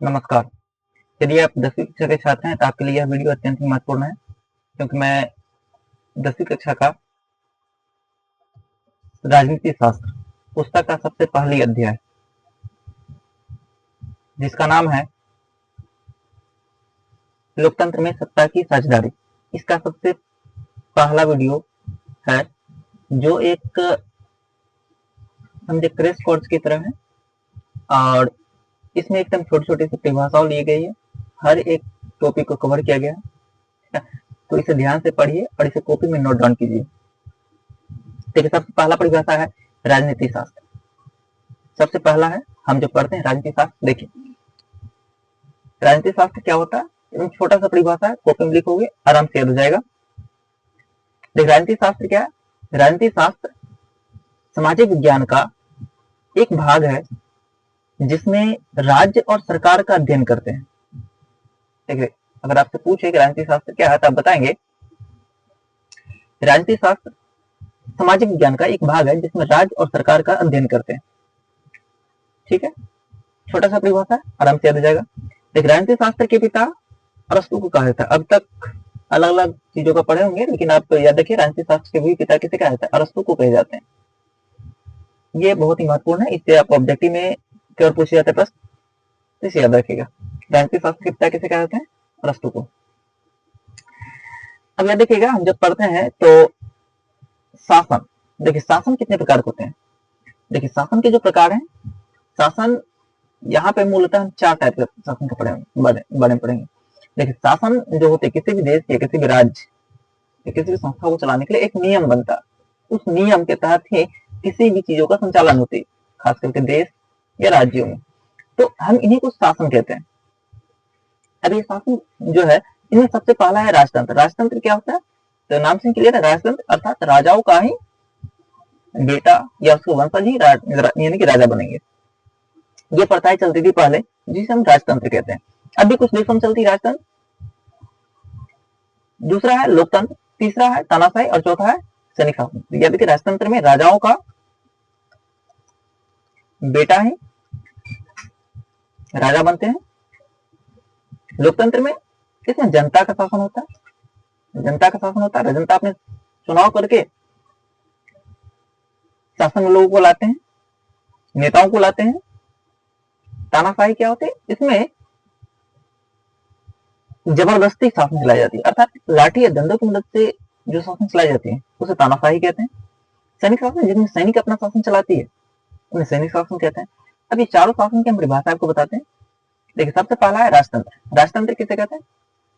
नमस्कार। यदि आप 10वीं कक्षा के छात्र हैं तो आपके लिए यह वीडियो अत्यंत ही महत्वपूर्ण है, क्योंकि मैं 10वीं कक्षा का राजनीति शास्त्र पुस्तक का सबसे पहली अध्याय, जिसका नाम है लोकतंत्र में सत्ता की साझेदारी, इसका सबसे पहला वीडियो है, जो एक समझे क्रैश कोर्स की तरह है। और इसमें एकदम छोटी छोटी सी परिभाषाओं ली गई है, हर एक टॉपिक को कवर किया गया है। तो इसे ध्यान से पढ़िए और इसे कॉपी में नोट डाउन कीजिए। देखिए, सबसे पहला परिभाषा है राजनीति शास्त्र। सबसे पहला है, हम जो पढ़ते हैं राजनीति शास्त्र। देखिए, राजनीति शास्त्र क्या होता है, एकदम छोटा सा परिभाषा है, कॉपी में लिखोगे आराम से याद हो जाएगा। देखिए, राजनीति शास्त्र क्या है? राजनीति शास्त्र सामाजिक विज्ञान का एक भाग है, जिसमें राज्य और सरकार का अध्ययन करते हैं। देखिए, अगर आपसे पूछे कि राजनीति शास्त्र क्या है तो आप बताएंगे राजनीति शास्त्र सामाजिक विज्ञान का एक भाग है, जिसमें राज्य और सरकार का अध्ययन करते हैं। ठीक है, छोटा सा परिभाषा है, आराम से याद हो जाएगा। देखिए, राजनीति शास्त्र के पिता अरस्तु को कहा जाता है। अब तक अलग अलग चीजों का पढ़े होंगे, लेकिन आप याद रखिए, राजनीति शास्त्र के भी पिता किसे कहा जाता है? अरस्तु को कहे जाते हैं। ये बहुत ही महत्वपूर्ण है, इससे आप ऑब्जेक्टिव में क्यों पूछे जाते हैं प्रश्न, इसे याद रखिएगा। राजनीति शास्त्र के पिता किसे कहा जाता है? अरस्तु को। अब याद देखिएगा, हम जब पढ़ते हैं तो शासन, देखिए शासन कितने प्रकार के होते हैं। देखिए, शासन के जो प्रकार हैं, शासन यहाँ पे मूलतः हम 4 टाइप के शासन के बारे में पढ़ेंगे। देखिए, शासन जो होते हैं, किसी भी देश या किसी भी राज्य या किसी भी संस्था को चलाने के लिए एक नियम बनता है। उस नियम के तहत ही किसी भी चीजों का संचालन होती है, खास करके देश या राज्यों में। तो हम इन्हीं को शासन कहते हैं। अब ये शासन जो है, इनमें सबसे पहला है राजतंत्र। राजतंत्र क्या होता है? तो नाम से क्लियर है, राजतंत्र अर्थात राजाओं का ही बेटा या उसके वंशज ही यानी कि राजा बनेंगे। ये प्रथाएं चलती थी पहले, जिसे हम राजतंत्र कहते हैं। अभी कुछ देशों में चलती राजतंत्र। दूसरा है लोकतंत्र, तीसरा है तानाशाही और चौथा है सैनिक शासन। याद रखिए, राजतंत्र में राजाओं का बेटा ही राजा बनते हैं। लोकतंत्र में इसमें जनता का शासन होता है, जनता का शासन होता है। जनता अपने चुनाव करके शासन में लोगों को लाते हैं, नेताओं को लाते हैं। तानाशाही क्या होते हैं? इसमें जबरदस्ती शासन चलाई जाती है, अर्थात लाठी या डंडों की मदद से जो शासन चलाई जाती है उसे तानाशाही कहते हैं। सैनिक शासन, जिसमें सैनिक अपना शासन चलाती है, उन्हें सैनिक शासन कहते हैं। अब ये चारों शासन की हम परिभाषा आपको बताते हैं। देखिए, सबसे पहला है राजतंत्र। राजतंत्र किसे कहते हैं?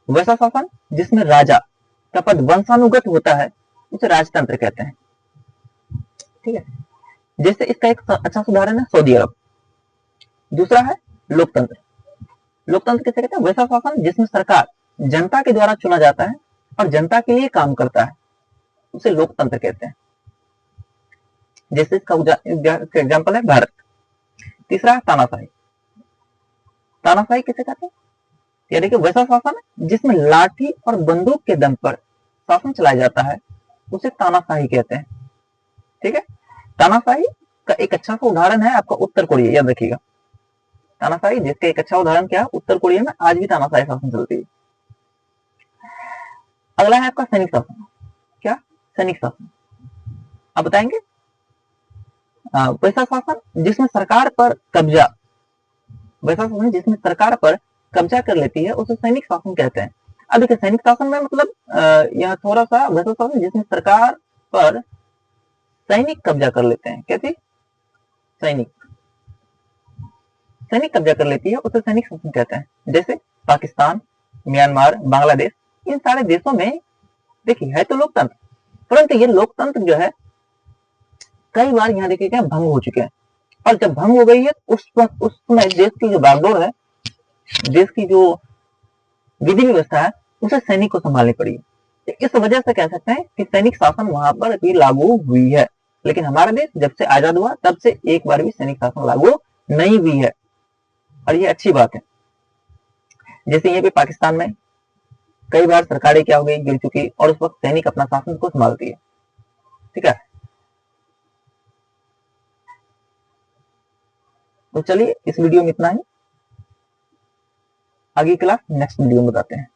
वैसा शासन जिसमें राजा का पद वंशानुगत होता है, उसे राजतंत्र कहते हैं। ठीक है, जैसे इसका एक अच्छा उदाहरण है सऊदी अरब। दूसरा है लोकतंत्र। लोकतंत्र किसे कहते हैं? वैसा शासन जिसमें सरकार जनता के द्वारा चुना जाता है और जनता के लिए काम करता है, उसे लोकतंत्र कहते हैं। जैसे इसका एग्जाम्पल है भारत। तीसरा है तानाशाही। तानाशाही किसे कहते हैं? यानी कि वैसा शासन जिसमें लाठी और बंदूक के दम पर शासन चलाया जाता है, उसे तानाशाही कहते हैं। ठीक है, तानाशाही का एक अच्छा सा उदाहरण है आपका उत्तर कोरिया। याद रखिएगा, तानाशाही जिसका एक अच्छा उदाहरण क्या है, उत्तर कोरिया में आज भी तानाशाही शासन चलती है। अगला है आपका सैनिक शासन। क्या? सैनिक शासन। आप बताएंगे? वैसा शासन जिसमें सरकार पर कब्जा, वैसा शासन जिसमें सरकार पर कब्जा कर लेती है, उसे सैनिक शासन कहते हैं। अब देखिए, सैनिक शासन में मतलब यहाँ थोड़ा सा वैसा शासन जिसमें सरकार पर सैनिक कब्जा कर लेते हैं। कैसे? सैनिक सैनिक कब्जा कर लेती है, उसे सैनिक शासन कहते हैं। जैसे पाकिस्तान, म्यांमार, बांग्लादेश, इन सारे देशों में देखिए है तो लोकतंत्र, परंतु ये लोकतंत्र जो है कई बार यहाँ देखिए भंग हो चुके हैं। और जब भंग हो गई है, उस समय देश की जो बागडोर है, देश की जो विधि व्यवस्था है, उसे सैनिक को संभालनी पड़ी। तो इस वजह से कह सकते हैं कि सैनिक शासन वहां पर भी लागू हुई है। लेकिन हमारा देश जब से आजाद हुआ, तब से एक बार भी सैनिक शासन लागू नहीं हुई है, और ये अच्छी बात है। जैसे यहाँ पे पाकिस्तान में कई बार सरकारें क्या हो गई, गिर चुकी, और उस वक्त सैनिक अपना शासन को संभालती है। ठीक है, तो चलिए इस वीडियो में इतना ही। आगे क्लास नेक्स्ट वीडियो में बताते हैं।